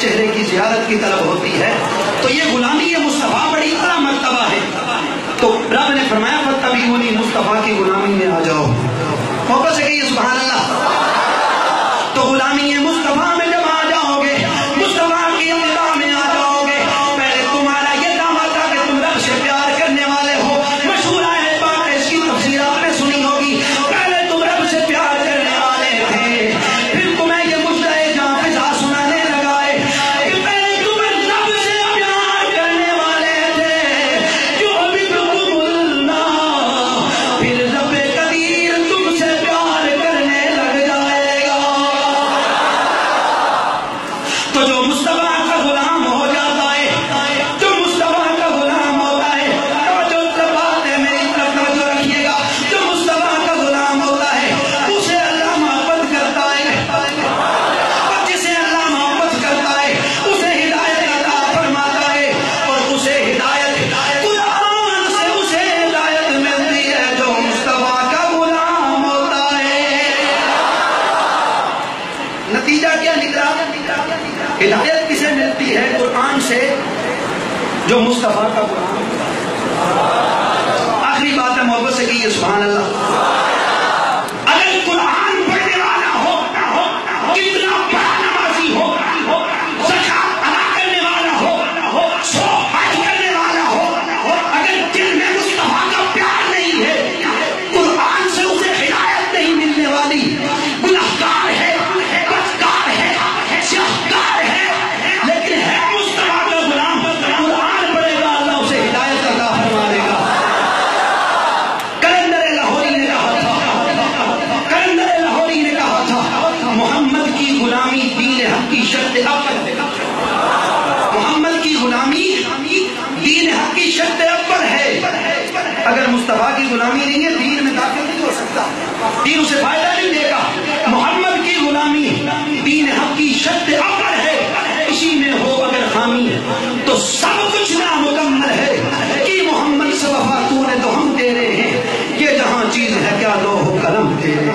چہرے کی زیارت کی طلب ہوتی ہے، تو یہ غلامی مصطفیٰ بڑی اعلیٰ مرتبہ ہے۔ تو رب نے فرمایا فاتبعونی، مصطفیٰ کی غلامی میں آ جاؤ۔ محبت سے کہیے سبحان اللہ۔ تو غلامی مصطفیٰ میں جب آ جاؤ گے، مصطفیٰ کی اتباع میں آ جاؤ گے، پہلے تمہارا یہ دعویٰ تھا کہ تم رب سے پیار کرنے والے ہو، مشہور ہے بات، اس کی تفسیر آپ نے سنی ہوگی، پہلے تم رب سے پیار کرنے والے تھے، پھر تمہیں یہ مجدے جہاں فضا سنانے لگائے کہ پہلے تم رب سے پیار کرنے والے تھے، جو ابھی تم بولنا، پھر رب قدیر تم سے پیار کرنے لگ جائے گا۔ تو جو مصطفیٰ کا غلام ہو جاتا ہے، جو مصطفیٰ کا غلام ہوتا ہے، توجہ بات ہے، میری طرف توجہ رکھیے گا، جو مصطفیٰ کا غلام ہوتا ہے اسے اللہ محبت کرتا ہے، اور جسے اللہ محبت کرتا ہے اسے ہدایت عطا فرماتا ہے، اور اسے ہدایت قرآن سے اسے ہدایت ملتی ہے جو مصطفیٰ کا غلام ہوتا ہے۔ نتیجہ کیا نکلا؟ ہدایت کسے ملتی ہے؟ قرآن سے، جو مصطفیٰ کا غلام۔ آخری بات ہے، محبت سے کہیے سبحان اللہ۔ اگر قرآن پڑھنے والا ہو، کتنا بڑا نمازی ہو، زکات ادا کرنے والا ہو، سو حج کرنے والا ہو، اگر دل میں مصطفیٰ کا پیار نہیں ہے، قرآن سے اسے ہدایت نہیں ملنے والی، گنہگار ہے، بدکار ہے، سیاہکار ہے، لیکن ہے مصطفیٰ کا غلام، قرآن پڑھے گا اللہ اسے ہدایت عطا فرما دے گا۔ کلندر لاہوری نے کہا تھا محمد کی غلامی دین حق کی شرط اول ہے، محمد کی غلامی دین حق کی شرط اول ہے۔ اگر مصطفیٰ کی غلامی نہیں ہے، دین میں داخل نہیں ہو سکتا، دین اسے فائدہ نہیں دے گا۔ محمد کی غلامی دین حق کی شرط اول ہے، اسی میں ہو اگر خامی تو سب کچھ نامکمل ہے۔ کہ محمد سے وفا تو نے تو ہم تیرے ہیں، یہ جہاں چیز ہے کیا لوح قلم تیرے۔